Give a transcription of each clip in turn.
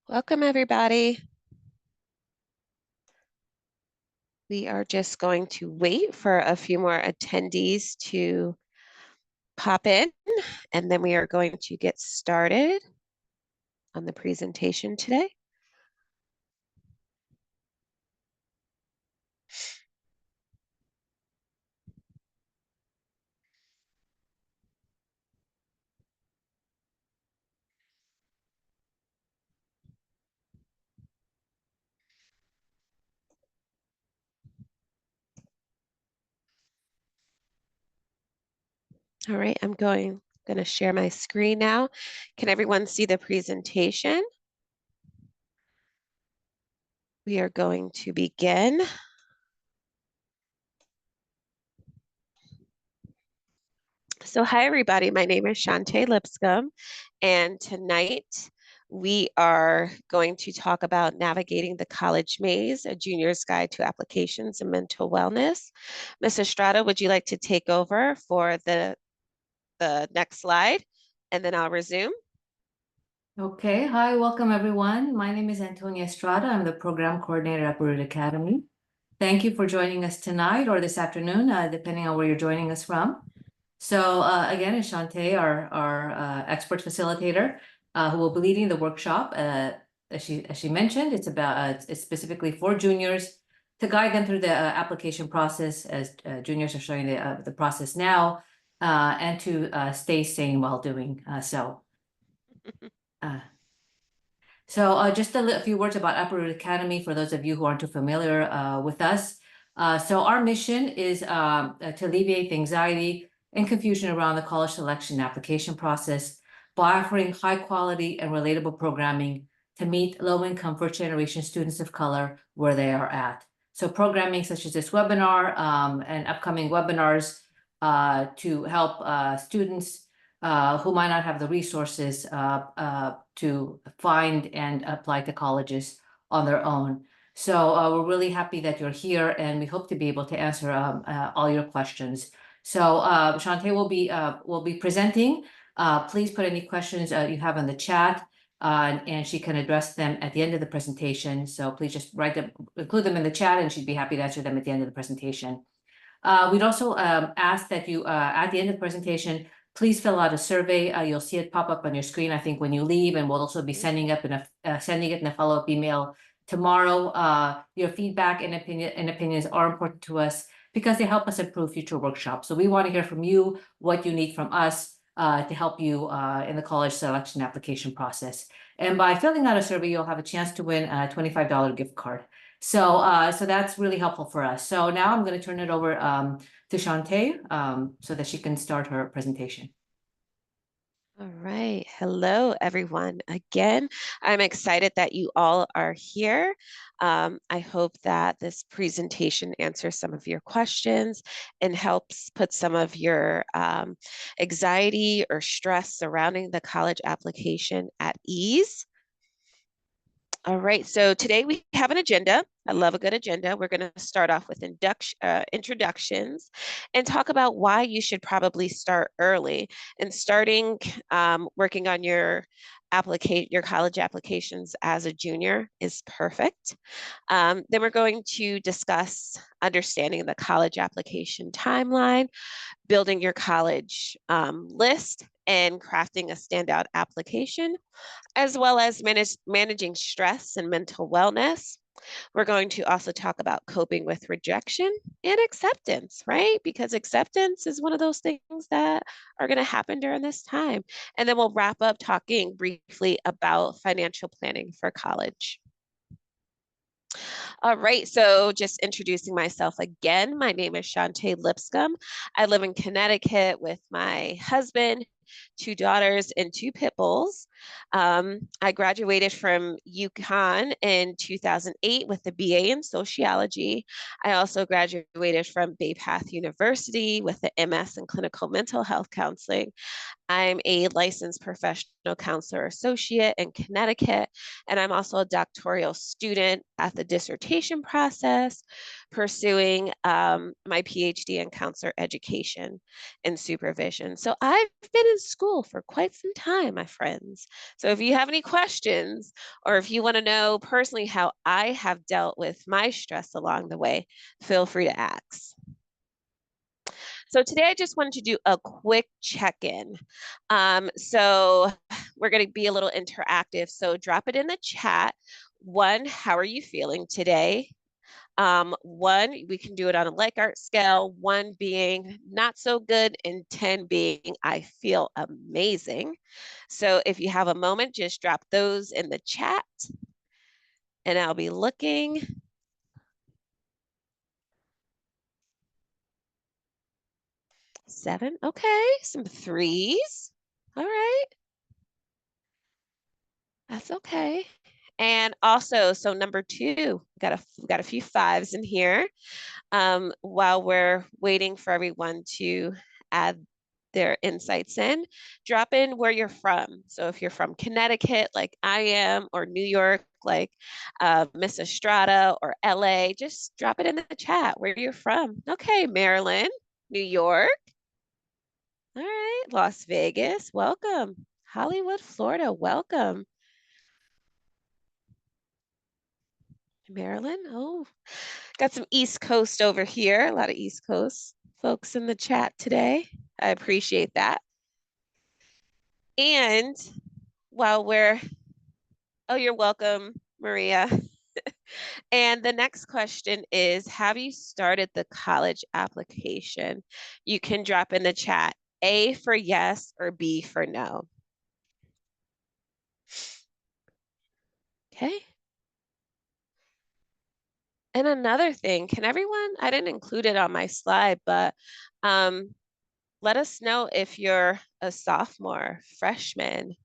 Welcome, everybody. We are just going to wait for a few more attendees to pop in, and then we are going to get started on the presentation today. All right, I'm going to share my screen now. Can everyone see the presentation? We are going to begin. So hi, everybody. My name is Shantae Lipscomb, and tonight we are going to talk about navigating the college maze, a junior's guide to applications and mental wellness. Ms. Estrada, would you like to take over for the next slide, and then I'll resume? Okay, hi, welcome everyone. My name is Antonia Estrada. I'm the program coordinator at Uprooted Academy. Thank you for joining us tonight or this afternoon, depending on where you're joining us from. So again, it's Shantae, our expert facilitator, who will be leading the workshop. As she mentioned, it's specifically for juniors to guide them through the application process as juniors are showing the process now, and to stay sane while doing so. Uh, just a few words about Uprooted Academy for those of you who aren't too familiar with us. So our mission is to alleviate the anxiety and confusion around the college selection application process by offering high quality and relatable programming to meet low-income first-generation students of color where they are at. So programming such as this webinar and upcoming webinars to help students who might not have the resources to find and apply to colleges on their own. So we're really happy that you're here, and we hope to be able to answer all your questions. So Shantae will be presenting. Please put any questions you have in the chat, and she can address them at the end of the presentation. So please just include them in the chat, and she'd be happy to answer them at the end of the presentation. We'd also ask that you, at the end of the presentation, please fill out a survey. You'll see it pop up on your screen, I think, when you leave, and we'll also be sending it in a follow-up email tomorrow. Your feedback and opinions are important to us because they help us improve future workshops. So we want to hear from you what you need from us to help you in the college selection application process. And by filling out a survey, you'll have a chance to win a $25 gift card. So that's really helpful for us. So now I'm going to turn it over to Shantae so that she can start her presentation. All right. Hello, everyone. Again, I'm excited that you all are here. I hope that this presentation answers some of your questions and helps put some of your anxiety or stress surrounding the college application at ease. All right, so today we have an agenda. I love a good agenda. We're going to start off with introductions and talk about why you should probably start early and starting working on your college applications as a junior is perfect. Then we're going to discuss understanding the college application timeline, building your college list, and crafting a standout application, as well as managing stress and mental wellness. We're going to also talk about coping with rejection and acceptance, right? Because acceptance is one of those things that are going to happen during this time. And then we'll wrap up talking briefly about financial planning for college. All right, so just introducing myself again. My name is Shantae Lipscomb. I live in Connecticut with my husband, two daughters, and two pit bulls. I graduated from UConn in 2008 with a BA in sociology. I also graduated from Bay Path University with the MS in clinical mental health counseling. I'm a licensed professional counselor associate in Connecticut, and I'm also a doctoral student at the dissertation process, pursuing my PhD in counselor education and supervision. So I've been in in school for quite some time, my friends. So if you have any questions, or if you want to know personally how I have dealt with my stress along the way, feel free to ask. So today I just wanted to do a quick check-in. So we're going to be a little interactive. So drop it in the chat. One, how are you feeling today? One, we can do it on a Likert scale, one being not so good, and 10 being I feel amazing. So if you have a moment, just drop those in the chat and I'll be looking. 7, okay, some 3s. All right, that's okay. And also, so number 2, we got a few 5s in here. While we're waiting for everyone to add their insights in, drop in where you're from. So if you're from Connecticut, like I am, or New York, like Miss Estrada, or LA, just drop it in the chat where you're from. Okay, Maryland, New York. All right, Las Vegas, welcome. Hollywood, Florida, welcome. Maryland, oh, got some East Coast over here. A lot of East Coast folks in the chat today. I appreciate that. And while we're, oh, you're welcome, Maria. And the next question is, have you started the college application? You can drop in the chat A for yes or B for no. Okay. And another thing, can everyone, I didn't include it on my slide, but um, let us know if you're a sophomore, freshman,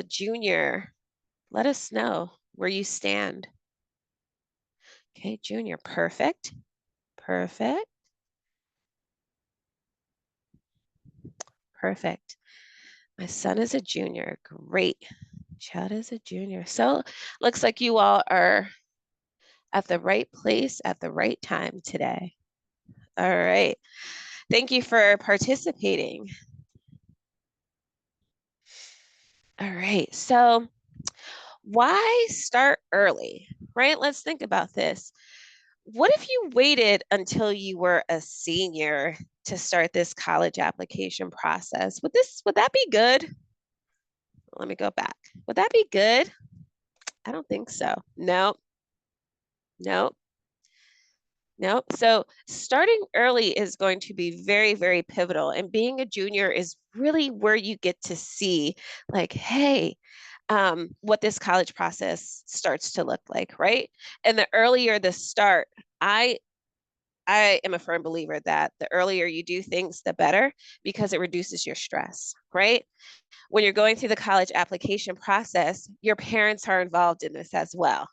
junior. Let us know where you stand. Okay, junior, perfect. Perfect. Perfect. My son is a junior. Great. Chad is a junior. So looks like you all are at the right place at the right time today. All right. Thank you for participating. All right. So why start early, right? Let's think about this. What if you waited until you were a senior to start this college application process? Would that be good? Let me go back. Would that be good? I don't think so. No, no, no. So starting early is going to be very, very pivotal. And being a junior is really where you get to see, like, hey, what this college process starts to look like, right? And the earlier the start, I I am a firm believer that the earlier you do things, the better, because it reduces your stress, right? When you're going through the college application process, your parents are involved in this as well.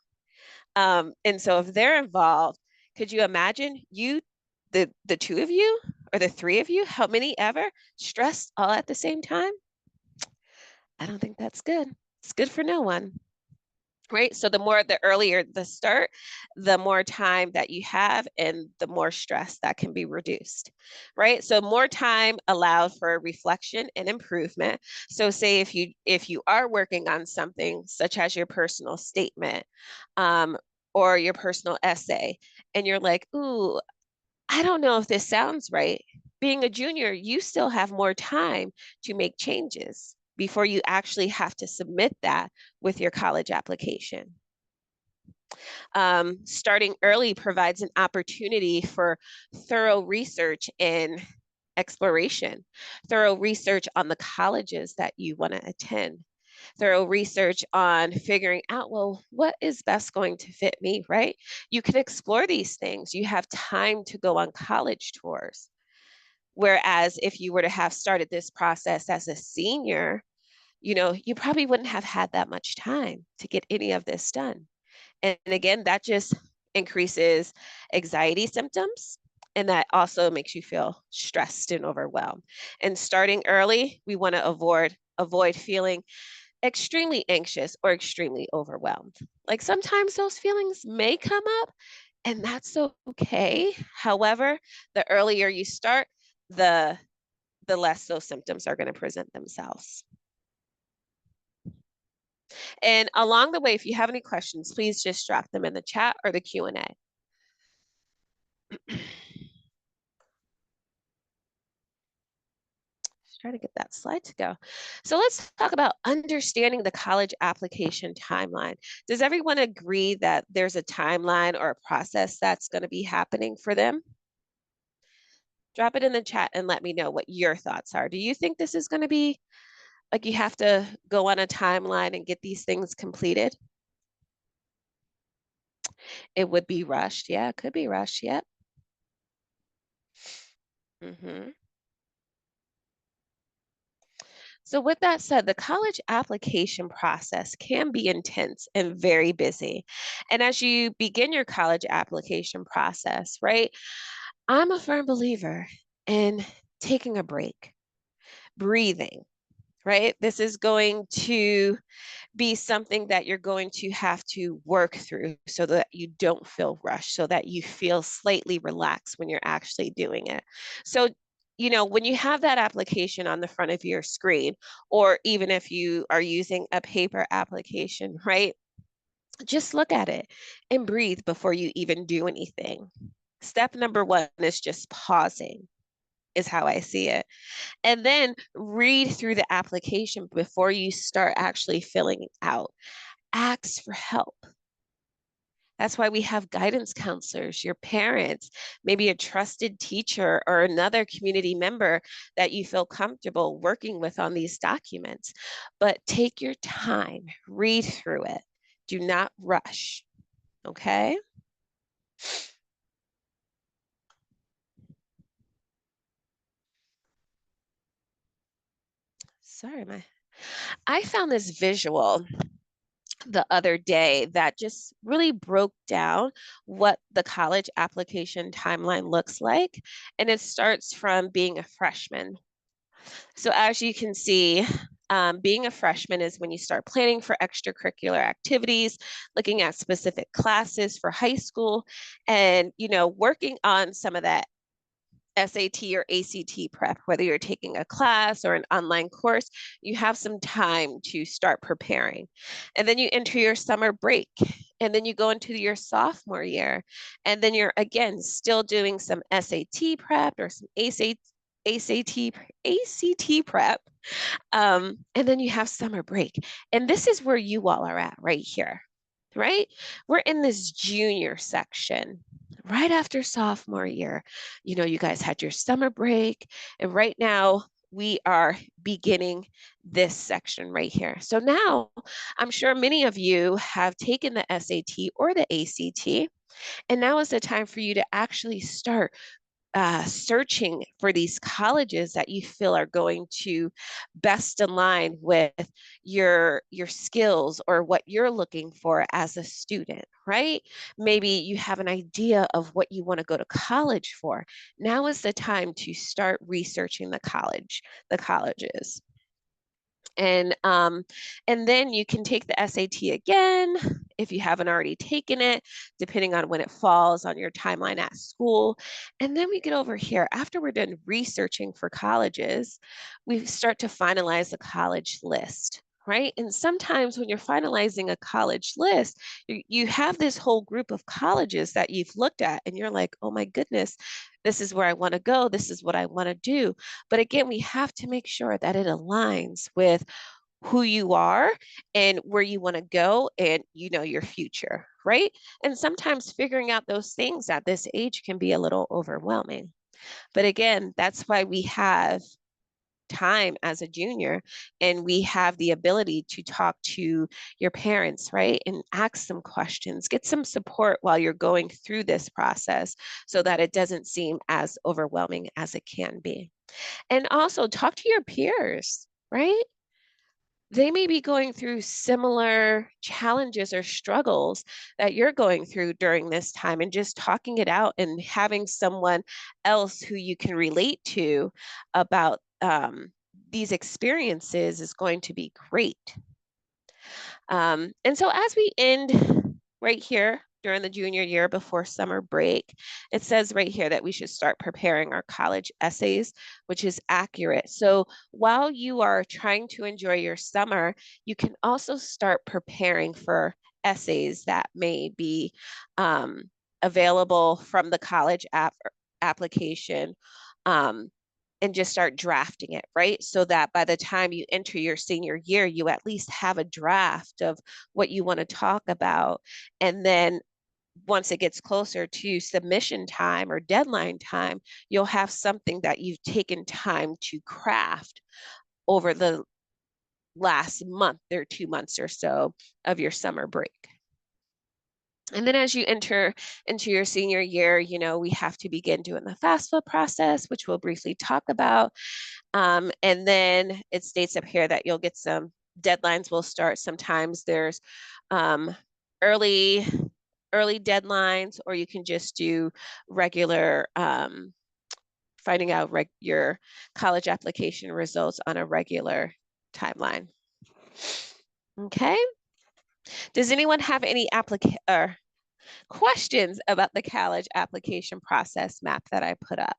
And so if they're involved, could you imagine the two of you or the three of you, how many ever stressed all at the same time? I don't think that's good. It's good for no one. Right. So the earlier the start, the more time that you have and the more stress that can be reduced. Right. So more time allowed for reflection and improvement. So say if you are working on something such as your personal statement, um, or your personal essay, and you're like, ooh, I don't know if this sounds right. Being a junior, you still have more time to make changes before you actually have to submit that with your college application. Starting early provides an opportunity for thorough research and exploration, thorough research on the colleges that you want to attend, thorough research on figuring out, well, what is best going to fit me, right? You can explore these things. You have time to go on college tours. Whereas if you were to have started this process as a senior, you probably wouldn't have had that much time to get any of this done. And again, that just increases anxiety symptoms. And that also makes you feel stressed and overwhelmed. And starting early, we want to avoid feeling extremely anxious or extremely overwhelmed. Like sometimes those feelings may come up, and that's okay. However, the earlier you start, the the less those symptoms are going to present themselves. And along the way, if you have any questions, please just drop them in the chat or the Q&A. Trying to get that slide to go. So let's talk about understanding the college application timeline. Does everyone agree that there's a timeline or a process that's going to be happening for them? Drop it in the chat and let me know what your thoughts are. Do you think this is going to be like you have to go on a timeline and get these things completed? It would be rushed. Yeah, it could be rushed. Yep. Mm-hmm. So with that said, the college application process can be intense and very busy. And as you begin your college application process, right, I'm a firm believer in taking a break, breathing, right? This is going to be something that you're going to have to work through so that you don't feel rushed, so that you feel slightly relaxed when you're actually doing it. So, when you have that application on the front of your screen, or even if you are using a paper application, right? Just look at it and breathe before you even do anything. Step number one is just pausing, is how I see it. And then read through the application before you start actually filling it out. Ask for help. That's why we have guidance counselors, your parents, maybe a trusted teacher or another community member that you feel comfortable working with on these documents. But take your time, read through it. Do not rush, okay? Sorry, I found this visual the other day that just really broke down what the college application timeline looks like. And it starts from being a freshman. So, as you can see, being a freshman is when you start planning for extracurricular activities, looking at specific classes for high school, and working on some of that SAT or ACT prep, whether you're taking a class or an online course, you have some time to start preparing. And then you enter your summer break, and then you go into your sophomore year, and then you're again still doing some SAT prep or some ACT prep. And then you have summer break. And this is where you all are at right here, right? We're in this junior section right after sophomore year. You guys had your summer break, and right now we are beginning this section right here. So now I'm sure many of you have taken the SAT or the ACT, and now is the time for you to actually start searching for these colleges that you feel are going to best align with your skills or what you're looking for as a student, right? Maybe you have an idea of what you want to go to college for. Now is the time to start researching the colleges. And then you can take the SAT again if you haven't already taken it, depending on when it falls on your timeline at school. And then we get over here. After we're done researching for colleges, we start to finalize the college list. Right. And sometimes when you're finalizing a college list, you have this whole group of colleges that you've looked at, and you're like, oh my goodness, this is where I want to go. This is what I want to do. But again, we have to make sure that it aligns with who you are and where you want to go and your future, right? And sometimes figuring out those things at this age can be a little overwhelming. But again, that's why we have time as a junior, and we have the ability to talk to your parents, right? And ask some questions, get some support while you're going through this process so that it doesn't seem as overwhelming as it can be. And also talk to your peers, right? They may be going through similar challenges or struggles that you're going through during this time, and just talking it out and having someone else who you can relate to about these experiences is going to be great. And so as we end right here, during the junior year before summer break. It says right here that we should start preparing our college essays, which is accurate. So while you are trying to enjoy your summer, you can also start preparing for essays that may be um, available from the college application. Um, and just start drafting it, right? So that by the time you enter your senior year, you at least have a draft of what you want to talk about. And then once it gets closer to submission time or deadline time, you'll have something that you've taken time to craft over the last month or 2 months or so of your summer break. And then as you enter into your senior year, we have to begin doing the FAFSA process, which we'll briefly talk about. And then it states up here that you'll get some deadlines will start. Sometimes there's um, early early deadlines, or you can just do regular finding out your college application results on a regular timeline. Okay. Does anyone have any questions about the college application process map that I put up?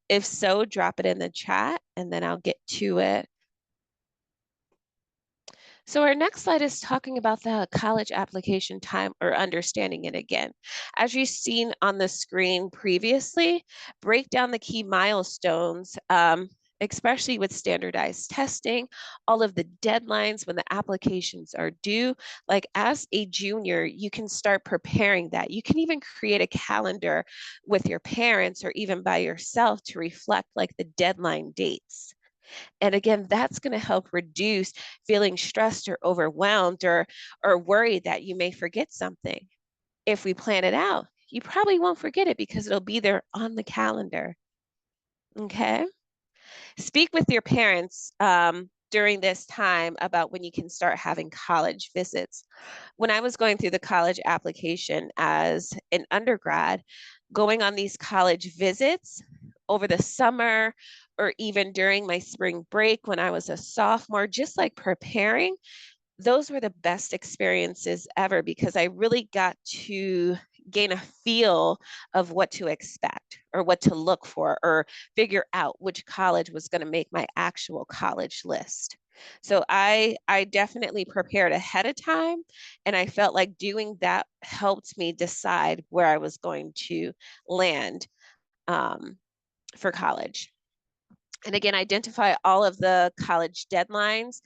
If so, drop it in the chat and then I'll get to it. So our next slide is talking about the college application time or understanding it again. As you've seen on the screen previously, break down the key milestones, especially with standardized testing, all of the deadlines when the applications are due. Like as a junior, you can start preparing that. You can even create a calendar with your parents or even by yourself to reflect like the deadline dates. And again, that's going to help reduce feeling stressed or overwhelmed or worried that you may forget something. If we plan it out, you probably won't forget it because it'll be there on the calendar. Okay. Speak with your parents during this time about when you can start having college visits. When I was going through the college application as an undergrad, going on these college visits over the summer or even during my spring break when I was a sophomore, just like preparing, those were the best experiences ever because I really got to gain a feel of what to expect or what to look for or figure out which college was going to make my actual college list. So I definitely prepared ahead of time and I felt like doing that helped me decide where I was going to land um, for college. And again, identify all of the college deadlines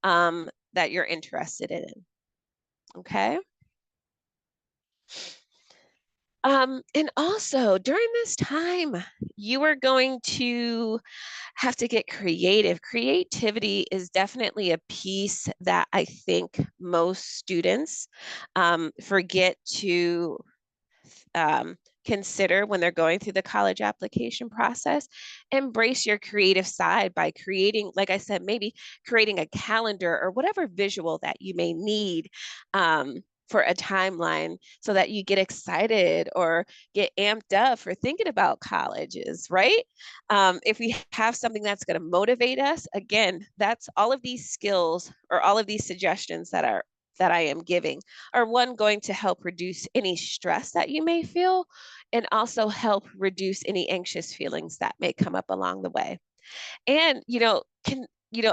that you're interested in. Okay. And also during this time, you are going to have to get creative. Creativity is definitely a piece that I think most students forget to um, consider when they're going through the college application process. Embrace your creative side by creating, like I said, maybe creating a calendar or whatever visual that you may need for a timeline so that you get excited or get amped up for thinking about colleges, right? If we have something that's going to motivate us, again, that's all of these skills or all of these suggestions that I am giving are one going to help reduce any stress that you may feel and also help reduce any anxious feelings that may come up along the way. And,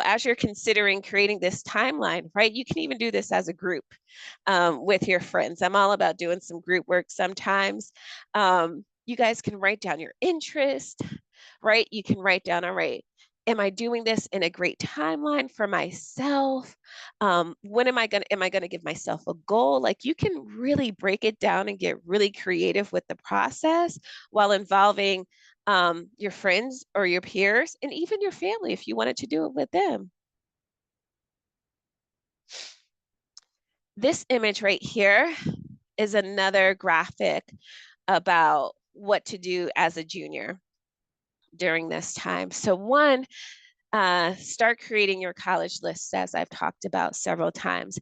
as you're considering creating this timeline, right, you can even do this as a group with your friends. I'm all about doing some group work sometimes. You guys can write down your interest, right? You can write down, all right, am I doing this in a great timeline for myself? When am I gonna give myself a goal? Like you can really break it down and get really creative with the process while involving your friends or your peers and even your family if you wanted to do it with them. This image right here is another graphic about what to do as a junior during this time. So one, start creating your college lists as I've talked about several times.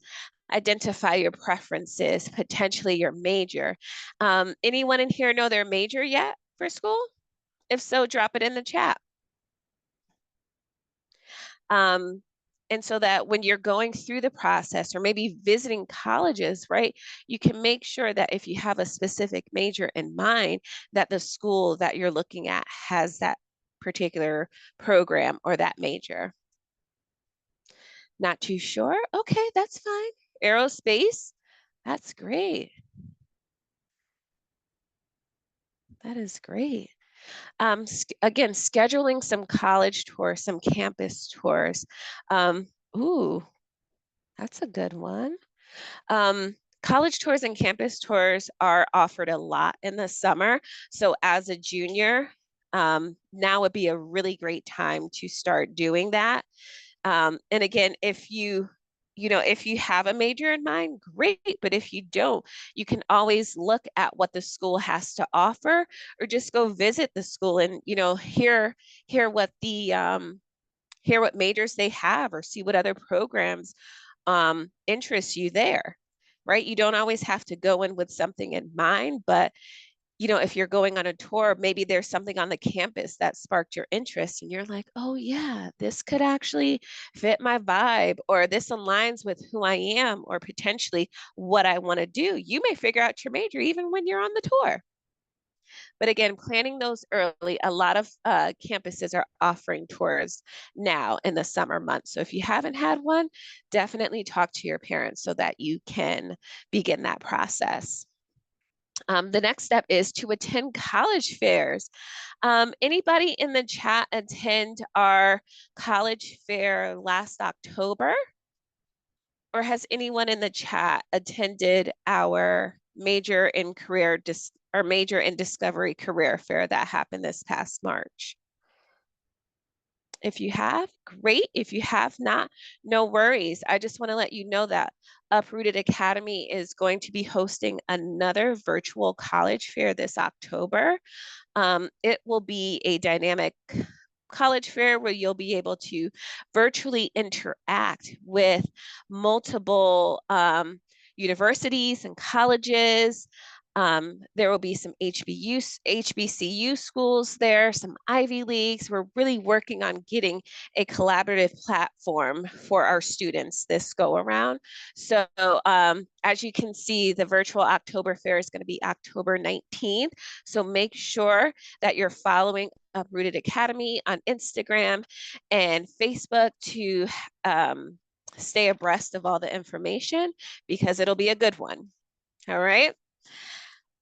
Identify your preferences, potentially your major. Anyone in here know their major yet for school? If so, drop it in the chat. Um, And so that when you're going through the process or maybe visiting colleges, right, you can make sure that if you have a specific major in mind, that the school that you're looking at has that particular program or that major. Not too sure? Okay, that's fine. Aerospace, that's great. That is great. Again, scheduling some college tours, some campus tours. Ooh, that's a good one. College tours and campus tours are offered a lot in the summer. So as a junior, now would be a really great time to start doing that. And again, if you have a major in mind, great. But if you don't, you can always look at what the school has to offer, or just go visit the school and hear what the hear what majors they have, or see what other programs interest you there. Right? You don't always have to go in with something in mind, but if you're going on a tour, maybe there's something on the campus that sparked your interest and you're like, oh yeah, this could actually fit my vibe, or this aligns with who I am, or potentially what I want to do. You may figure out your major even when you're on the tour. But again, planning those early, a lot of campuses are offering tours now in the summer months. So if you haven't had one, definitely talk to your parents so that you can begin that process. The next step is to attend college fairs. Anybody in the chat attend our college fair last October? Or has anyone in the chat attended our major in discovery career fair that happened this past March? If you have, great. If you have not, no worries. I just want to let you know that Uprooted Academy is going to be hosting another virtual college fair this October. It will be a dynamic college fair where you'll be able to virtually interact with multiple universities and colleges. There will be some HBCU schools there, some Ivy Leagues. We're really working on getting a collaborative platform for our students this go around. So as you can see, the virtual October fair is going to be October 19th. So make sure that you're following Uprooted Academy on Instagram and Facebook to stay abreast of all the information, because it'll be a good one. All right.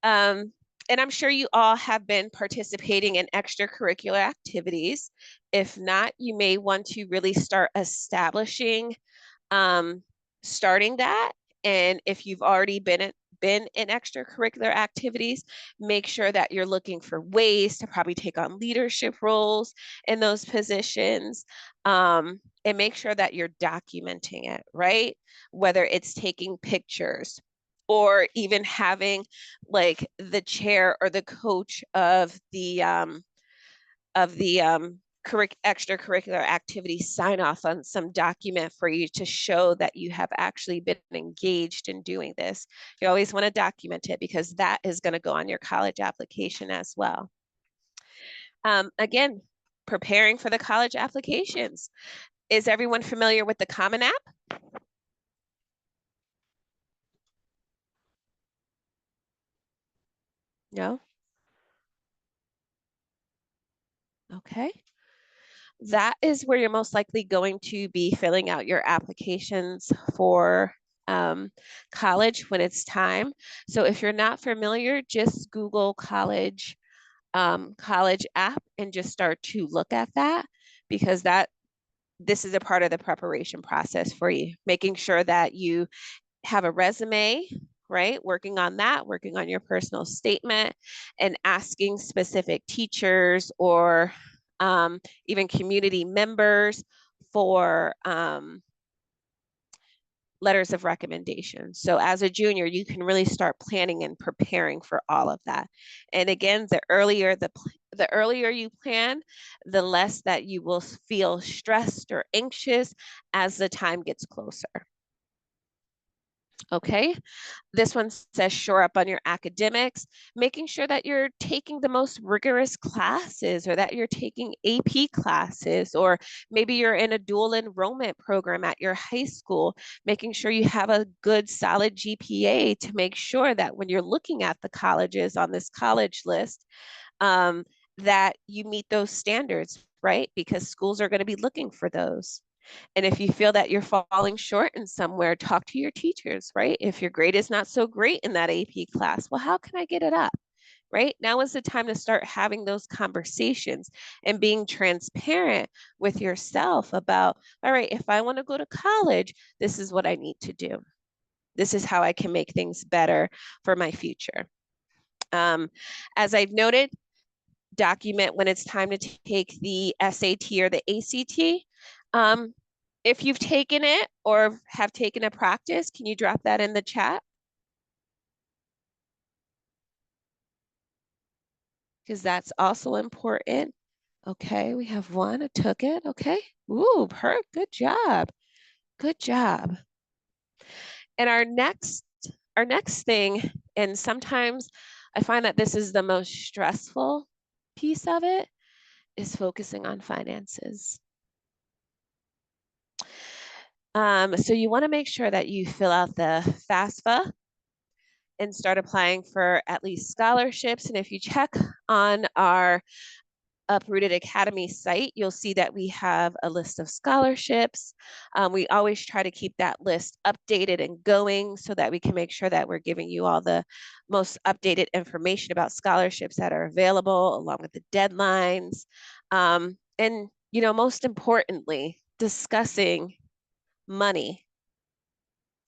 Um, and I'm sure you all have been participating in extracurricular activities. If not, you may want to really start establishing um, starting that. And if you've already been in extracurricular activities, make sure that you're looking for ways to probably take on leadership roles in those positions. And make sure that you're documenting it, right? Whether it's taking pictures or even having like the chair or the coach of the extracurricular activity sign off on some document for you to show that you have actually been engaged in doing this. You always want to document it, because that is going to go on your college application as well. Again, preparing for the college applications. Is everyone familiar with the Common App? No? Okay. That is where you're most likely going to be filling out your applications for college when it's time. So if you're not familiar, just Google college app and just start to look at that, because this is a part of the preparation process for you, making sure that you have a resume, right? Working on that, working on your personal statement, and asking specific teachers or even community members for letters of recommendation. So as a junior, you can really start planning and preparing for all of that. And again, the earlier you plan, the less that you will feel stressed or anxious as the time gets closer. Okay. This one says shore up on your academics, making sure that you're taking the most rigorous classes or that you're taking AP classes, or maybe you're in a dual enrollment program at your high school, making sure you have a good solid GPA to make sure that when you're looking at the colleges on this college list, um, that you meet those standards, right? Because schools are going to be looking for those. And if you feel that you're falling short in somewhere, talk to your teachers, right? If your grade is not so great in that AP class, well, how can I get it up? Right now is the time to start having those conversations and being transparent with yourself about, all right, if I want to go to college, this is what I need to do. This is how I can make things better for my future. Um, as I've noted, document when it's time to take the SAT or the ACT. Um, if you've taken it or have taken a practice, can you drop that in the chat? Because that's also important. Okay, we have one who took it. Okay. Ooh, good job. Good job. And our next thing, and sometimes I find that this is the most stressful piece of it, is focusing on finances. So you want to make sure that you fill out the FAFSA and start applying for at least scholarships. And if you check on our Uprooted Academy site, you'll see that we have a list of scholarships. We always try to keep that list updated and going so that we can make sure that we're giving you all the most updated information about scholarships that are available, along with the deadlines. And, most importantly, discussing money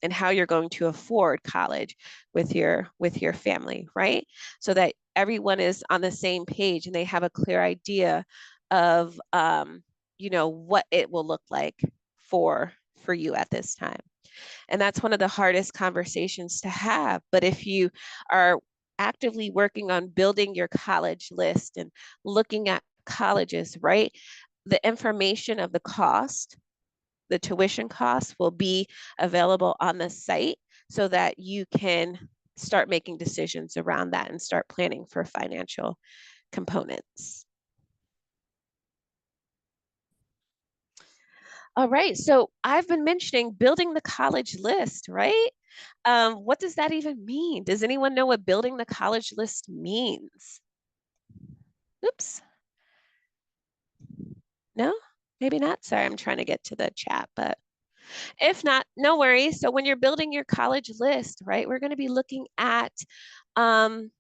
and how you're going to afford college with your family, right? So that everyone is on the same page and they have a clear idea of what it will look like for you at this time. And that's one of the hardest conversations to have. But if you are actively working on building your college list and looking at colleges, right? The information of the tuition costs will be available on the site so that you can start making decisions around that and start planning for financial components. All right, so I've been mentioning building the college list, right? What does that even mean? Does anyone know what building the college list means? Oops, no, maybe not. Sorry, I'm trying to get to the chat, but if not, no worries. So when you're building your college list, right, we're going to be looking at, um,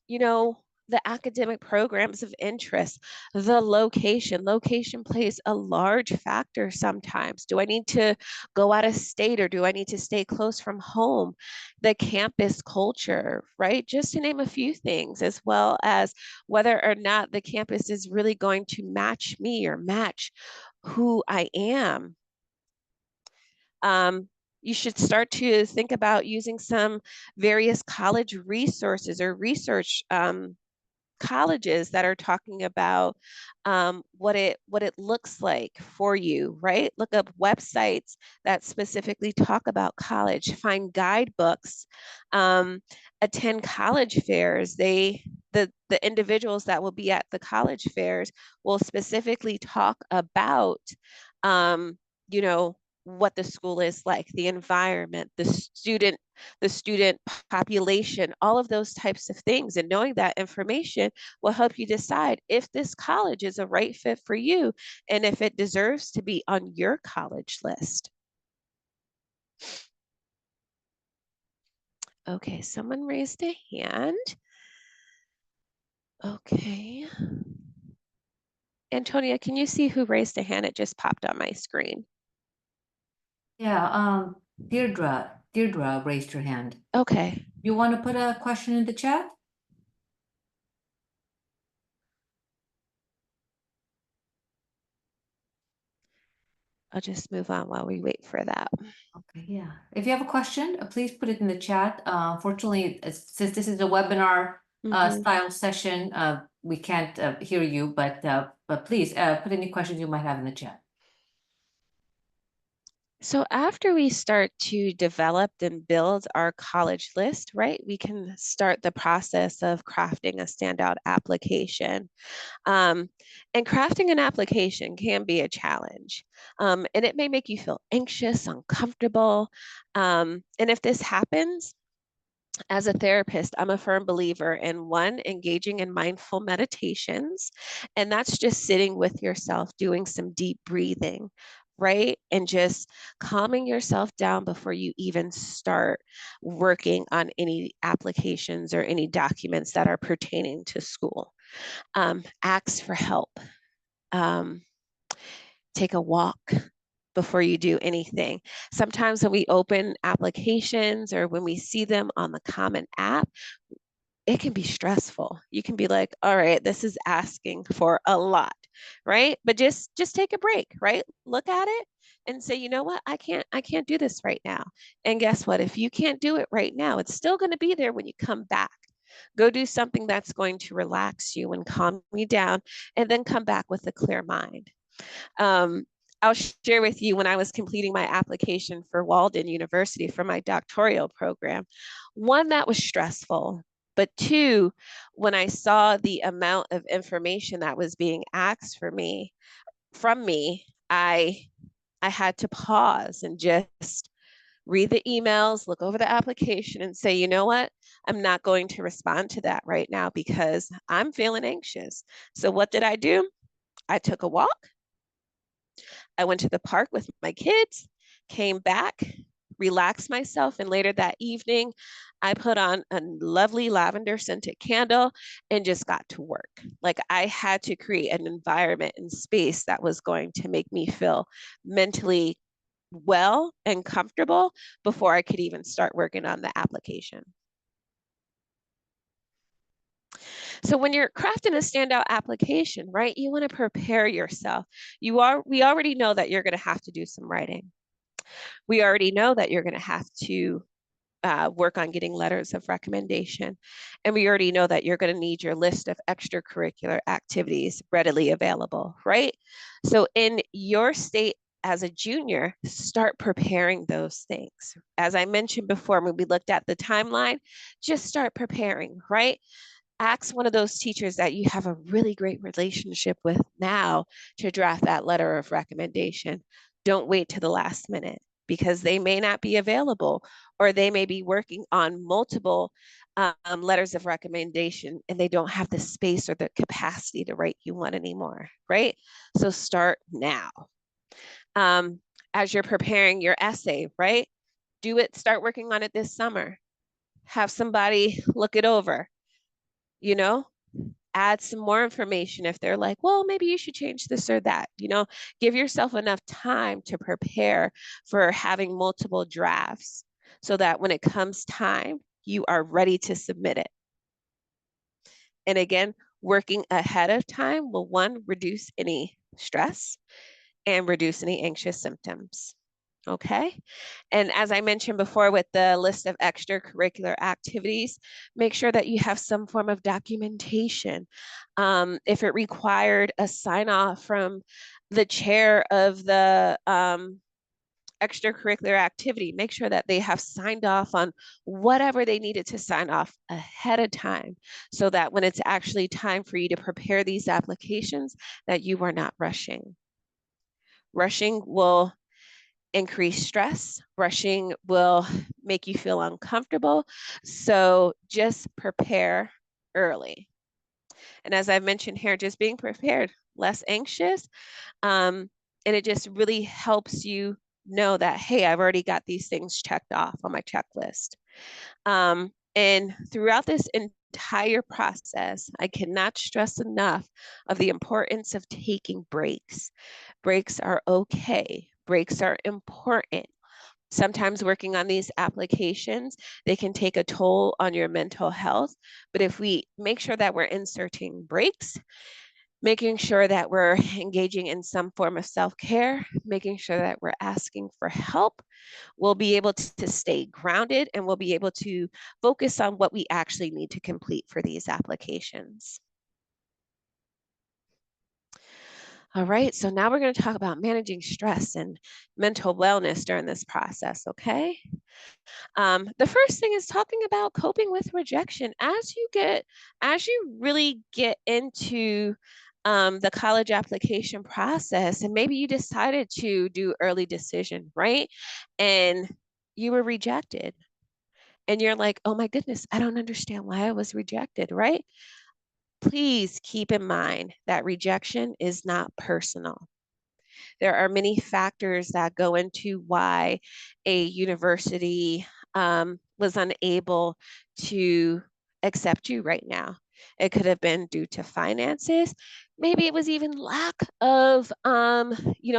you know, the academic programs of interest, the location. Location plays a large factor sometimes. Do I need to go out of state or do I need to stay close from home? The campus culture, right? Just to name a few things, as well as whether or not the campus is really going to match me or match who I am. You should start to think about using some various college resources or research colleges that are talking about what it looks like for you, right? Look up websites that specifically talk about college. Find guidebooks. Um, Attend college fairs. The individuals that will be at the college fairs will specifically talk about um, you know what the school is like, the environment, the student population, all of those types of things. And knowing that information will help you decide if this college is a right fit for you and if it deserves to be on your college list. Okay, someone raised a hand. Okay. Antonia, can you see who raised a hand? It just popped on my screen. Yeah, Deirdre raised her hand. Okay. You want to put a question in the chat? I'll just move on while we wait for that. Okay, yeah. If you have a question, please put it in the chat. Unfortunately, since this is a webinar style session, we can't hear you, but please put any questions you might have in the chat. So after we start to develop and build our college list, right, we can start the process of crafting a standout application. Um, and crafting an application can be a challenge. And it may make you feel anxious, uncomfortable. And if this happens, as a therapist, I'm a firm believer in one, engaging in mindful meditations. And that's just sitting with yourself, doing some deep breathing, right? And just calming yourself down before you even start working on any applications or any documents that are pertaining to school. Ask for help. Um, Take a walk before you do anything. Sometimes when we open applications or when we see them on the Common App, it can be stressful. You can be like, all right, this is asking for a lot, right? But just take a break, right? Look at it and say, you know what? I can't do this right now. And guess what? If you can't do it right now, it's still going to be there when you come back. Go do something that's going to relax you and calm you down, and then come back with a clear mind. Um, I'll share with you when I was completing my application for Walden University for my doctoral program. One, that was stressful, but two, when I saw the amount of information that was being asked from me, I had to pause and just read the emails, look over the application, and say, you know what? I'm not going to respond to that right now because I'm feeling anxious. So, what did I do? I took a walk. I went to the park with my kids, came back, relaxed myself, and later that evening, I put on a lovely lavender scented candle and just got to work. Like I had to create an environment and space that was going to make me feel mentally well and comfortable before I could even start working on the application. So when you're crafting a standout application, right, you want to prepare yourself. We already know that you're going to have to do some writing. We already know that you're going to have to work on getting letters of recommendation. And we already know that you're going to need your list of extracurricular activities readily available, right? So in your state as a junior, start preparing those things. As I mentioned before, when we looked at the timeline, just start preparing, right? Ask one of those teachers that you have a really great relationship with now to draft that letter of recommendation. Don't wait to the last minute because they may not be available or they may be working on multiple letters of recommendation and they don't have the space or the capacity to write you one anymore, right? So start now. Um, as you're preparing your essay, right? Do it, start working on it this summer. Have somebody look it over, you know, add some more information if they're like, well, maybe you should change this or that. Give yourself enough time to prepare for having multiple drafts so that when it comes time, you are ready to submit it. And again, working ahead of time will one, reduce any stress and reduce any anxious symptoms. Okay. And as I mentioned before, with the list of extracurricular activities, make sure that you have some form of documentation. If it required a sign off from the chair of the extracurricular activity, make sure that they have signed off on whatever they needed to sign off ahead of time so that when it's actually time for you to prepare these applications, that you are not rushing. Rushing will increase stress. Rushing will make you feel uncomfortable. So just prepare early. And as I've mentioned here, just being prepared, less anxious. Um, and it just really helps you know that, hey, I've already got these things checked off on my checklist. And throughout this entire process, I cannot stress enough of the importance of taking breaks. Breaks are okay. Breaks are important. Sometimes working on these applications, they can take a toll on your mental health. But if we make sure that we're inserting breaks, making sure that we're engaging in some form of self care, making sure that we're asking for help, we'll be able to stay grounded and we'll be able to focus on what we actually need to complete for these applications. All right, so now we're going to talk about managing stress and mental wellness during this process, okay? The first thing is talking about coping with rejection. As you really get into the college application process, and maybe you decided to do early decision, right? And you were rejected, and you're like, oh my goodness, I don't understand why I was rejected, right? Please keep in mind that rejection is not personal. There are many factors that go into why a university was unable to accept you right now. It could have been due to finances. Maybe it was even lack of,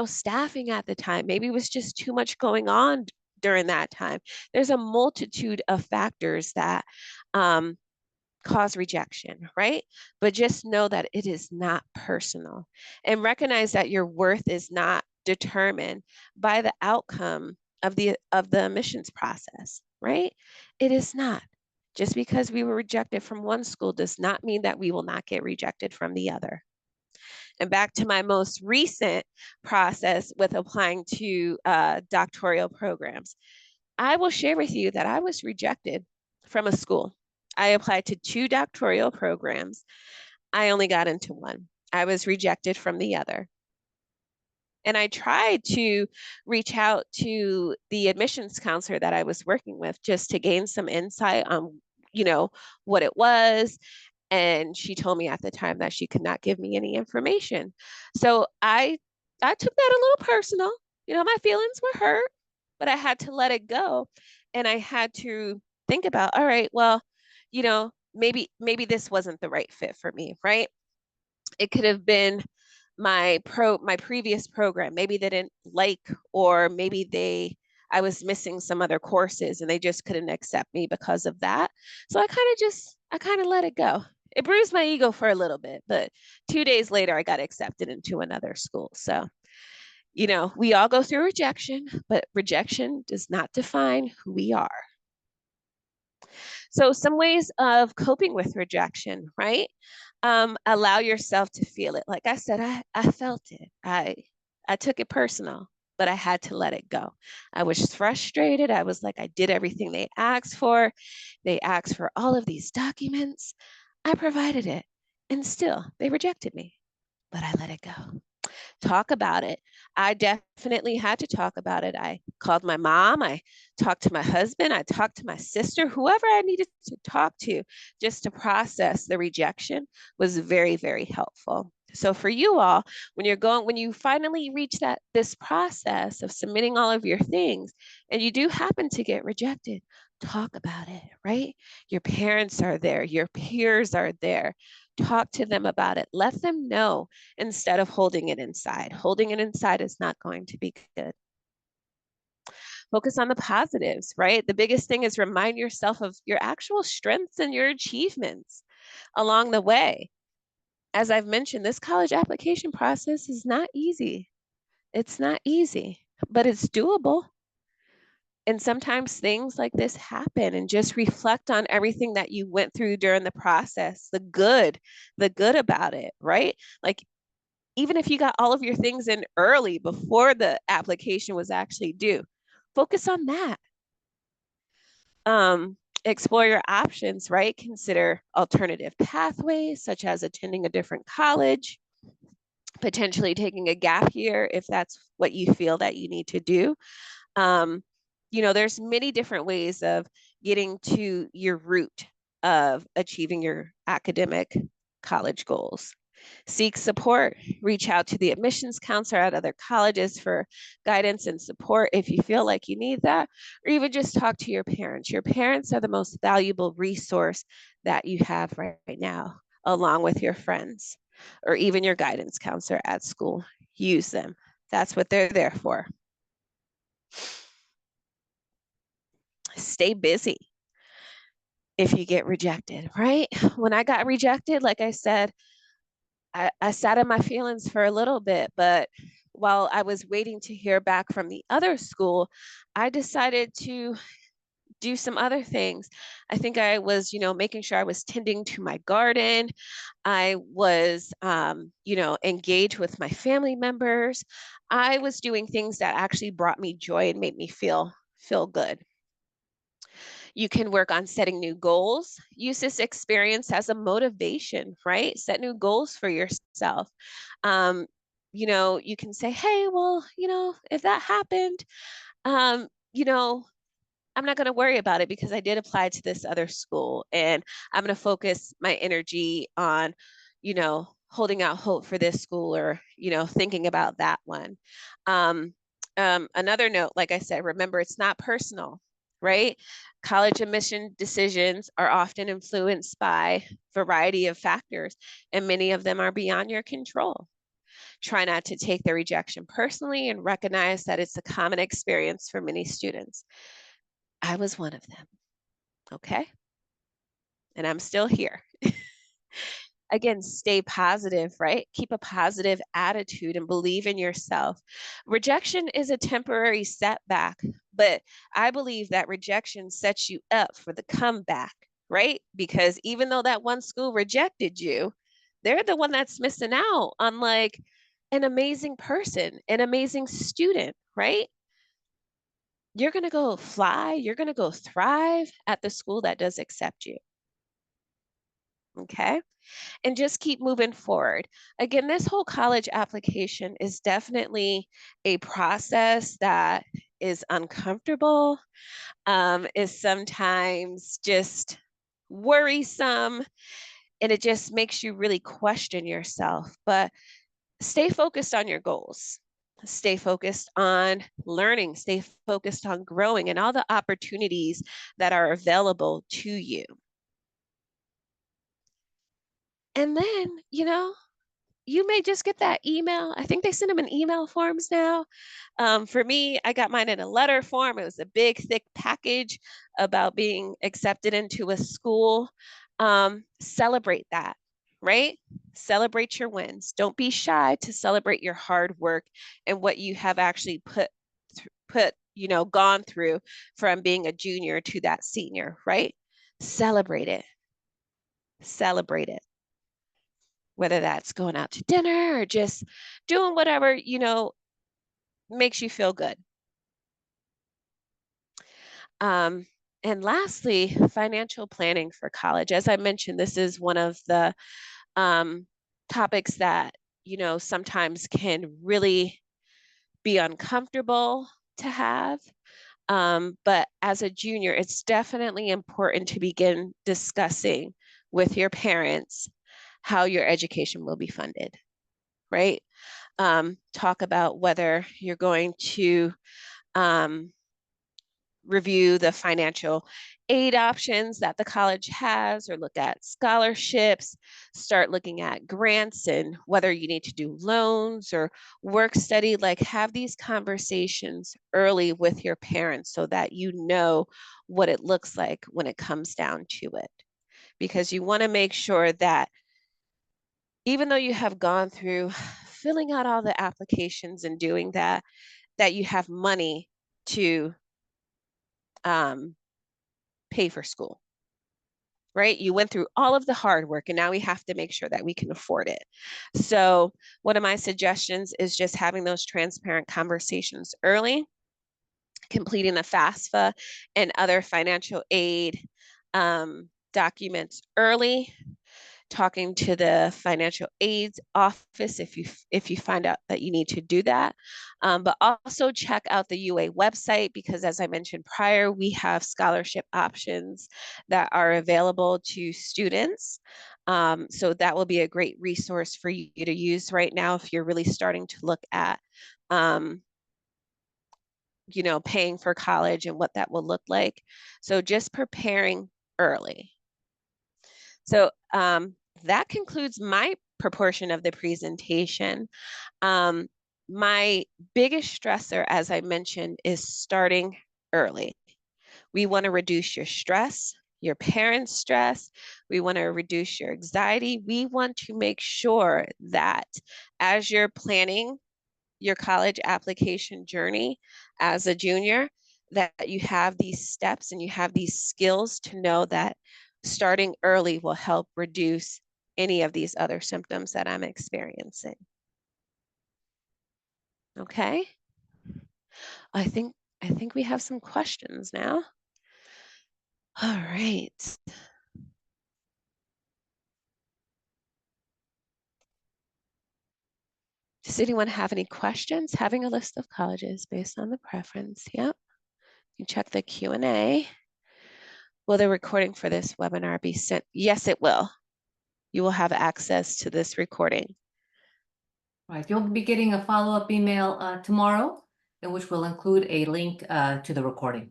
staffing at the time. Maybe it was just too much going on during that time. There's a multitude of factors that um, cause rejection, right? But just know that it is not personal and recognize that your worth is not determined by the outcome of the admissions process, right? It is not. Just because we were rejected from one school does not mean that we will not get rejected from the other. And back to my most recent process with applying to doctoral programs. I will share with you that I was rejected from a school. I applied to two doctoral programs. I only got into one. I was rejected from the other. And I tried to reach out to the admissions counselor that I was working with just to gain some insight on, you know, what it was. And she told me at the time that she could not give me any information. So I took that a little personal. My feelings were hurt, but I had to let it go. And I had to think about, all right, well, maybe this wasn't the right fit for me, right? It could have been my previous program. Maybe they didn't like, or maybe I was missing some other courses and they just couldn't accept me because of that. So I kind of let it go. It bruised my ego for a little bit, but 2 days later I got accepted into another school. So, we all go through rejection, but rejection does not define who we are. So, some ways of coping with rejection, right? Allow yourself to feel it. Like I said, I felt it. I took it personal, but I had to let it go. I was frustrated. I was like, I did everything they asked for. They asked for all of these documents. I provided it, and still they rejected me, but I let it go. Talk about it. I definitely had to talk about it. I called my mom, I talked to my husband, I talked to my sister, whoever I needed to talk to just to process the rejection was very, very helpful. So for you all, when you finally reach this process of submitting all of your things and you do happen to get rejected, talk about it, right? Your parents are there, your peers are there. Talk to them about it. Let them know instead of holding it inside. Holding it inside is not going to be good. Focus on the positives, right? The biggest thing is remind yourself of your actual strengths and your achievements along the way. As I've mentioned, this college application process is not easy. It's not easy, but it's doable. And sometimes things like this happen, and just reflect on everything that you went through during the process, the good about it, right? Like, even if you got all of your things in early before the application was actually due, focus on that. Explore your options, right? Consider alternative pathways, such as attending a different college, potentially taking a gap year if that's what you feel that you need to do. Um, there's many different ways of getting to your root of achieving your academic college goals. Seek support. Reach out to the admissions counselor at other colleges for guidance and support if you feel like you need that, or even just talk to your parents. Your parents are the most valuable resource that you have right now, along with your friends or even your guidance counselor at school. Use them. That's what they're there for. Stay busy if you get rejected, right? When I got rejected, like I said, I sat in my feelings for a little bit, but while I was waiting to hear back from the other school, I decided to do some other things. I think I was, making sure I was tending to my garden. I was, engaged with my family members. I was doing things that actually brought me joy and made me feel good. You can work on setting new goals. Use this experience as a motivation, right? Set new goals for yourself. Um, you can say, hey, well, if that happened, um, you know, I'm not going to worry about it because I did apply to this other school and I'm going to focus my energy on, holding out hope for this school or, thinking about that one. Um, another note, like I said, remember it's not personal, right? College admission decisions are often influenced by a variety of factors, and many of them are beyond your control. Try not to take the rejection personally and recognize that it's a common experience for many students. I was one of them. Okay. And I'm still here. Again, stay positive, right? Keep a positive attitude and believe in yourself. Rejection is a temporary setback, but I believe that rejection sets you up for the comeback, right? Because even though that one school rejected you, they're the one that's missing out on like an amazing person, an amazing student, right? You're going to go fly, you're going to go thrive at the school that does accept you. Okay. And just keep moving forward. Again, this whole college application is definitely a process that is uncomfortable, is sometimes just worrisome, and it just makes you really question yourself. But stay focused on your goals. Stay focused on learning, stay focused on growing and all the opportunities that are available to you. And then, you may just get that email. I think they send them in email forms now. For me, I got mine in a letter form. It was a big, thick package about being accepted into a school. Celebrate that, right? Celebrate your wins. Don't be shy to celebrate your hard work and what you have actually gone through from being a junior to that senior, right? Celebrate it. Celebrate it, whether that's going out to dinner or just doing whatever, makes you feel good. Um, and lastly, financial planning for college. As I mentioned, this is one of the um, topics that, sometimes can really be uncomfortable to have. But as a junior, it's definitely important to begin discussing with your parents how your education will be funded, right? Talk about whether you're going to um, review the financial aid options that the college has or look at scholarships, start looking at grants and whether you need to do loans or work study. Like, have these conversations early with your parents so that you know what it looks like when it comes down to it. Because you want to make sure that even though you have gone through filling out all the applications and doing that, that you have money to um, pay for school, right? You went through all of the hard work and now we have to make sure that we can afford it. So, one of my suggestions is just having those transparent conversations early, completing the FAFSA and other financial aid documents early, talking to the financial aid office if you find out that you need to do that. But also check out the UA website because, as I mentioned prior, we have scholarship options that are available to students. So that will be a great resource for you to use right now if you're really starting to look at um, paying for college and what that will look like. So just preparing early. So that concludes my proportion of the presentation. Um, my biggest stressor, as I mentioned, is starting early. We want to reduce your stress, your parents' stress. We want to reduce your anxiety. We want to make sure that as you're planning your college application journey as a junior, that you have these steps and you have these skills to know that starting early will help reduce any of these other symptoms that I'm experiencing. Okay. I think I think we have some questions now. All right. Does anyone have any questions? Having a list of colleges based on the preference. Yep. You check the Q&A. Will the recording for this webinar be sent? Yes, it will. You will have access to this recording. Right, you'll be getting a follow-up email tomorrow, in which will include a link to the recording.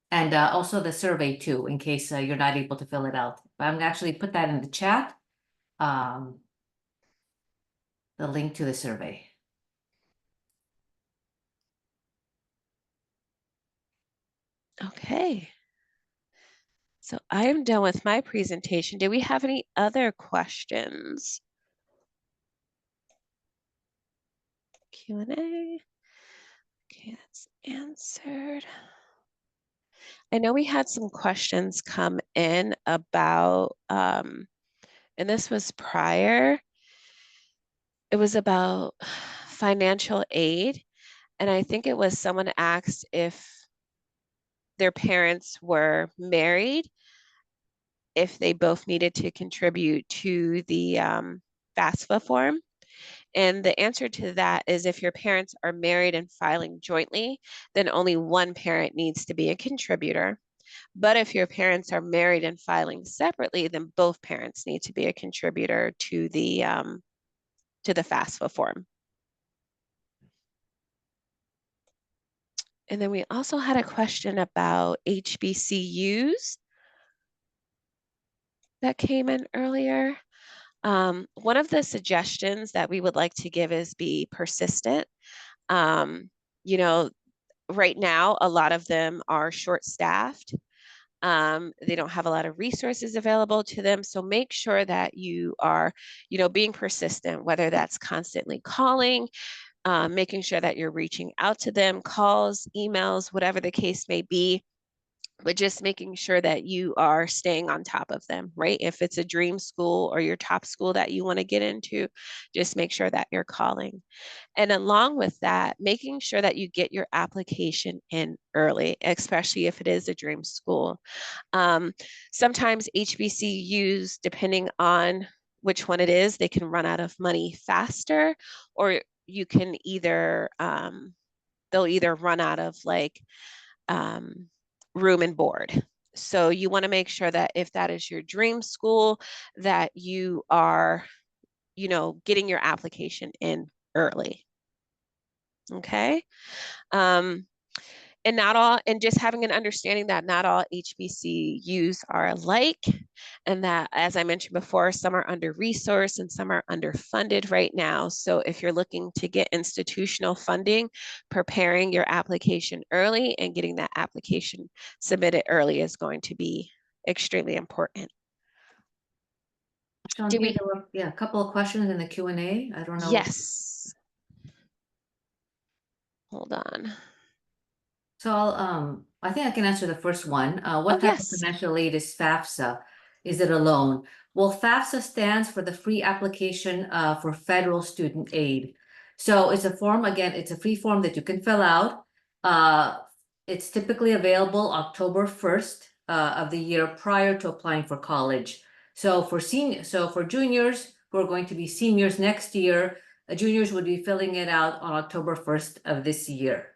And also the survey too, in case you're not able to fill it out. But I'm gonna actually put that in the chat, the link to the survey. Okay. So I am done with my presentation. Do we have any other questions? Q&A. Okay, that's answered. I know we had some questions come in about, and this was prior, it was about financial aid. And I think it was someone asked if their parents were married, if they both needed to contribute to the FAFSA form. And the answer to that is if your parents are married and filing jointly, then only one parent needs to be a contributor. But if your parents are married and filing separately, then both parents need to be a contributor to the FAFSA form. And then we also had a question about HBCUs that came in earlier. One of the suggestions that we would like to give is be persistent. Um, you know, right now, a lot of them are short-staffed. They don't have a lot of resources available to them. So make sure that you are, being persistent, whether that's constantly calling, making sure that you're reaching out to them, calls, emails, whatever the case may be, but just making sure that you are staying on top of them, right? If it's a dream school or your top school that you want to get into, just make sure that you're calling. And along with that, making sure that you get your application in early, especially if it is a dream school. Um, Sometimes HBCUs, depending on which one it is, they can run out of money faster, or you can either, they'll either run out of like um, room and board. So you want to make sure that if that is your dream school, that you are, getting your application in early. Okay. Um, and just having an understanding that not all HBCUs are alike, and that, as I mentioned before, some are under resourced and some are underfunded right now. So if you're looking to get institutional funding, preparing your application early and getting that application submitted early is going to be extremely important. Do Shanti, we? there were a couple of questions in the Q&A. I don't know. Yes. Hold on. So I think I can answer the first one. Oh, What type of yes. financial aid is FAFSA? Is it a loan? Well, FAFSA stands for the Free Application for Federal Student Aid. So it's a form, again, it's a free form that you can fill out. It's typically available October 1st of the year prior to applying for college. So for juniors who are going to be seniors next year, juniors would be filling it out on October 1st of this year.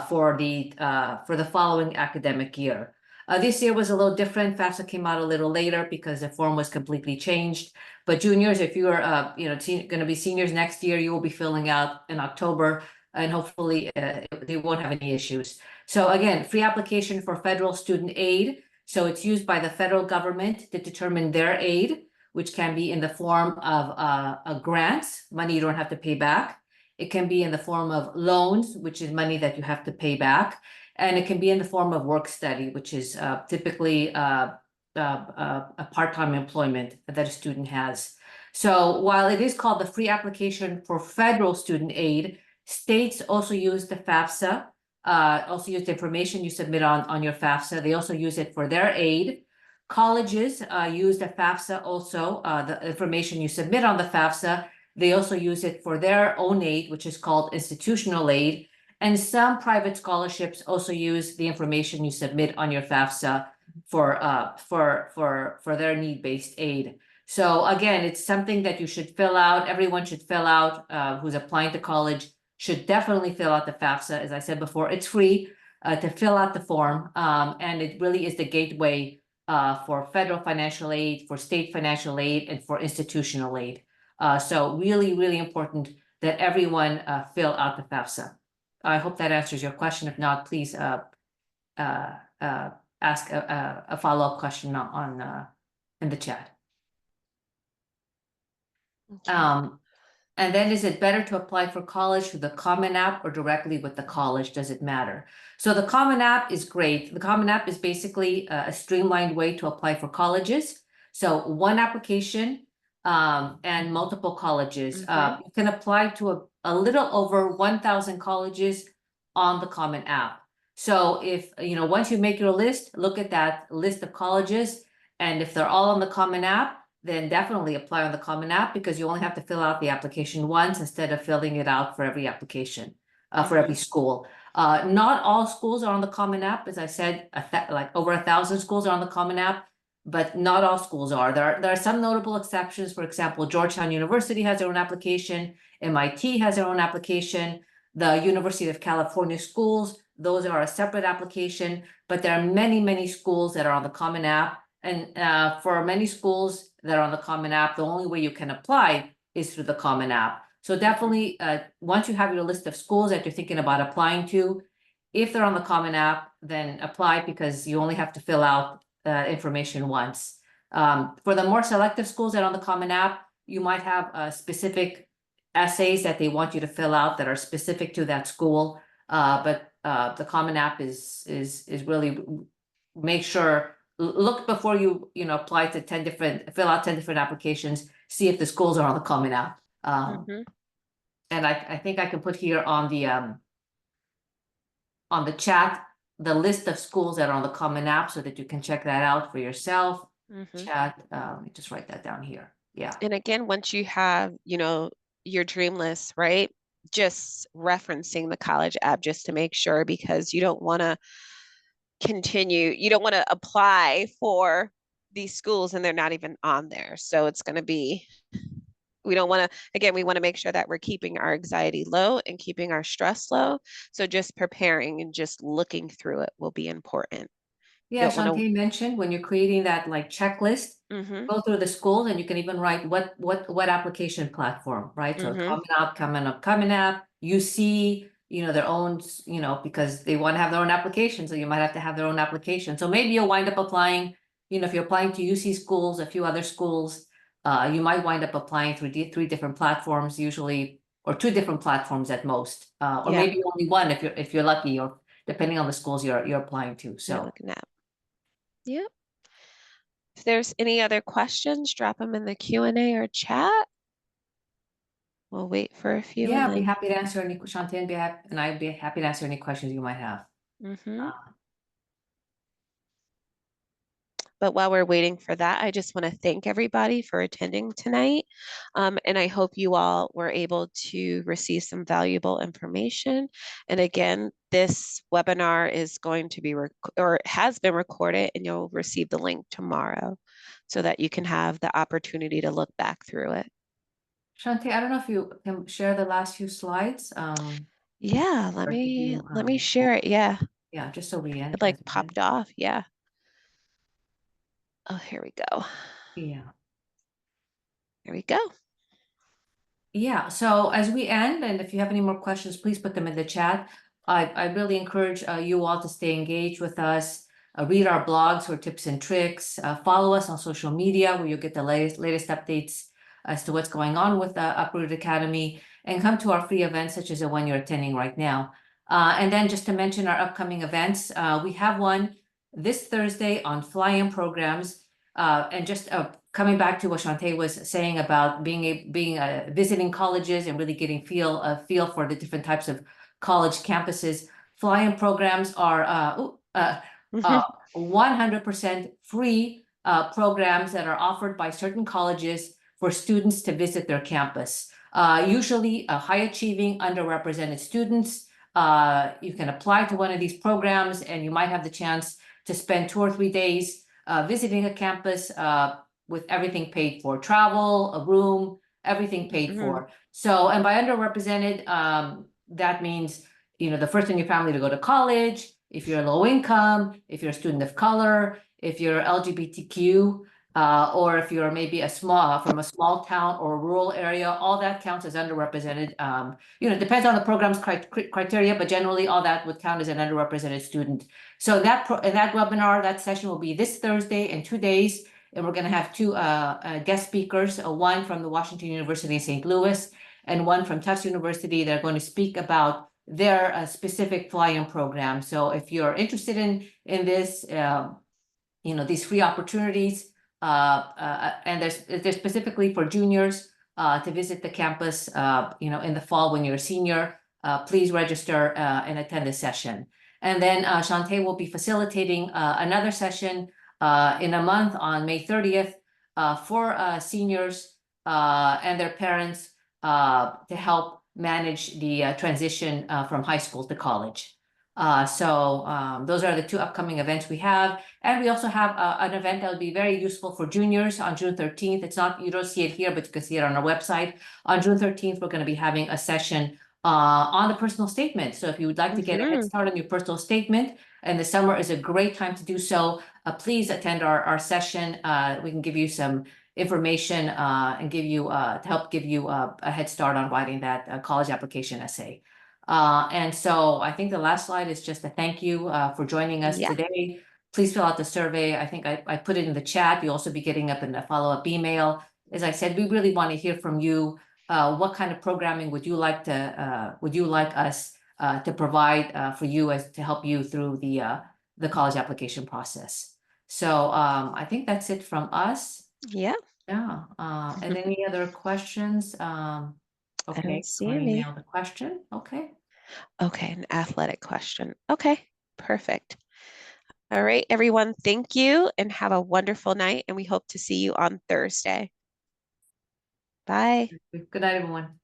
For the following academic year. This year was a little different. FAFSA came out a little later because the form was completely changed. But juniors, if you are going to be seniors next year, you will be filling out in October, and hopefully they won't have any issues. So again, free application for federal student aid. So it's used by the federal government to determine their aid, which can be in the form of a grants, money you don't have to pay back. It can be in the form of loans, which is money that you have to pay back. And it can be in the form of work study, which is typically a part-time employment that a student has. So while it is called the free application for federal student aid, states also use the FAFSA also use the information you submit on your FAFSA. They also use it for their aid. Colleges use the FAFSA also, the information you submit on the FAFSA. They also use it for their own aid, which is called institutional aid. And some private scholarships also use the information you submit on your FAFSA for their need-based aid. So again, it's something that you should fill out. Everyone should fill out who's applying to college should definitely fill out the FAFSA. As I said before, it's free to fill out the form, and it really is the gateway for federal financial aid, for state financial aid, and for institutional aid. So really, really important that everyone fill out the FAFSA. I hope that answers your question. If not, please ask a follow-up question in the chat. Okay. And then is it better to apply for college through the Common App or directly with the college? Does it matter? So the Common App is great. The Common App is basically a streamlined way to apply for colleges. So one application and multiple colleges. You can apply to a little over 1,000 colleges on the Common App. So if, once you make your list, look at that list of colleges, and if they're all on the Common App, then definitely apply on the Common App, because you only have to fill out the application once instead of filling it out for every application, for every school. Not all schools are on the Common App. As I said, like over 1,000 schools are on the Common App, but not all schools are. There are some notable exceptions. For example, Georgetown University has their own application. MIT has their own application. The University of California schools, those are a separate application, but there are many, many schools that are on the Common App. And for many schools that are on the Common App, the only way you can apply is through the Common App. So definitely, once you have your list of schools that you're thinking about applying to, if they're on the Common App, then apply, because you only have to fill out information once. For the more selective schools that are on the Common App, you might have specific essays that they want you to fill out that are specific to that school. But the Common App is really, make sure, look before you apply to fill out 10 different applications, see if the schools are on the Common App. And I think I can put here on the chat the list of schools that are on the Common App so that you can check that out for yourself. Chat, let me just write that down here. Yeah. And again, once you have, your dream list, right? Just referencing the college app just to make sure, because you don't want to apply for these schools and they're not even on there. So it's going to be, we don't want to, again, we want to make sure that we're keeping our anxiety low and keeping our stress low. So just preparing and just looking through it will be important. Yeah, Shantae mentioned when you're creating that like checklist, go through the schools, and you can even write what application platform, right? So Common App, UC, their own, because they want to have their own application, so you might have to have their own application. So maybe you'll wind up applying, if you're applying to UC schools, a few other schools, you might wind up applying through three different platforms usually, or two different platforms at most, or maybe only one if you're lucky, or depending on the schools you're applying to. So you're looking at. Yep. If there's any other questions, drop them in the Q&A or chat. We'll wait for a few. Yeah, I'd be happy to answer any, Shantae, and I'd be happy to answer any questions you might have. But while we're waiting for that, I just want to thank everybody for attending tonight. And I hope you all were able to receive some valuable information. And again, this webinar is going to be, or has been recorded, and you'll receive the link tomorrow so that you can have the opportunity to look back through it. Shantae, I don't know if you can share the last few slides. Yeah, let me share it. Yeah. Yeah, just so we end. It like popped off. Yeah. Oh, here we go. Yeah. Here we go. Yeah, so as we end, and if you have any more questions, please put them in the chat. I really encourage you all to stay engaged with us, read our blogs for tips and tricks, follow us on social media where you'll get the latest updates as to what's going on with the Uprooted Academy, and come to our free events such as the one you're attending right now. And then just to mention our upcoming events, we have one this Thursday on fly-in programs, and just coming back to what Shantae was saying about visiting colleges and really getting a feel for the different types of college campuses. fly-in programs are 100% free programs that are offered by certain colleges for students to visit their campus. Usually high-achieving, underrepresented students. You can apply to one of these programs and you might have the chance to spend 2 or 3 days visiting a campus with everything paid for, travel, a room, everything paid Mhm. for. So, and by underrepresented, that means, the first in your family to go to college, if you're low income, if you're a student of color, if you're LGBTQ, or if you're maybe from a small town or a rural area, all that counts as underrepresented. It depends on the program's criteria, but generally all that would count as an underrepresented student. So that webinar, that session will be this Thursday in 2 days. And we're going to have two guest speakers, one from the Washington University in St. Louis and one from Tufts University. They're going to speak about their specific fly-in program. So if you're interested in this, these free opportunities, and they're specifically for juniors to visit the campus, in the fall when you're a senior. Please register and attend this session. And then Shantae will be facilitating another session in a month on May 30th for seniors and their parents to help manage the transition from high school to college. So those are the two upcoming events we have. And we also have an event that will be very useful for juniors on June 13th. You don't see it here, but you can see it on our website. On June 13th, we're going to be having a session on the personal statement. So if you would like to get a head Mhm. start on your personal statement, and the summer is a great time to do so, please attend our session. We can give you some information and to help give you a head start on writing that college application essay. And so I think the last slide is just a thank you for joining us Yeah. today. Please fill out the survey. I think I put it in the chat. You'll also be getting up in a follow-up email. As I said, we really want to hear from you. What kind of programming would you like us to provide for you to help you through the college application process? So I think that's it from us. Yeah. Yeah. And any other questions? I don't Okay, see Connie any. nailed the question. Okay. Okay, an athletic question. Okay, perfect. All right, everyone, thank you and have a wonderful night. And we hope to see you on Thursday. Bye. Good night, everyone.